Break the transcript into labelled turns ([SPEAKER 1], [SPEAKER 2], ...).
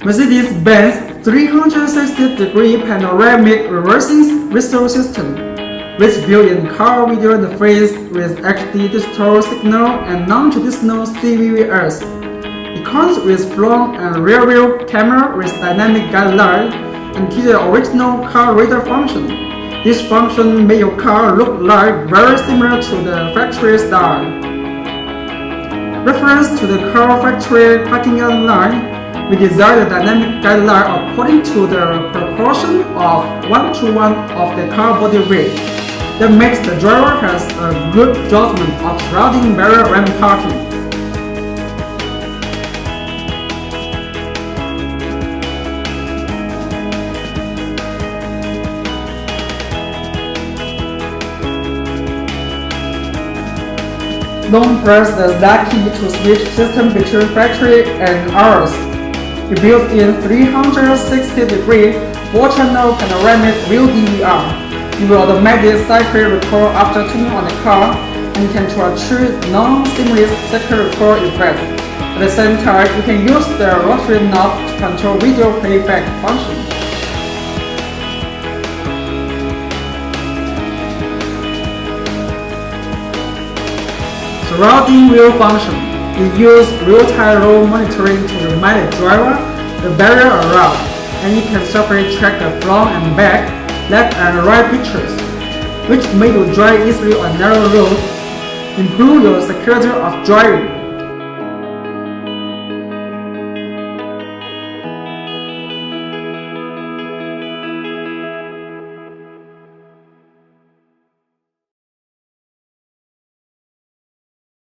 [SPEAKER 1] Mercedes-Benz 360-degree panoramic reversing visual system, which built-in car video interface with HD digital signal and non-traditional DVRs. It comes with front and rear view camera with dynamic guideline and the original car radar function. This function makes your car look like very similar to the factory style. Reference to the car factory parking line, we designed a dynamic guideline according to the proportion of 1:1 of the car body weight. That makes the driver has a good judgment of surrounding barrier when parking. Don't press the start key to switch system between factory and ours. We built in 360-degree 4-channel panoramic view DVR. You will automatically cycle record after turning on the car, and you can achieve non-seamless cycle record effect. At the same time, you can use the rotary knob to control video playback function. Surrounding view function. We use real-time road monitoring to remind the driver the barrier around, and you can separately track the front and back, left and right pictures, which make you drive easily on narrow roads, improve your security of driving.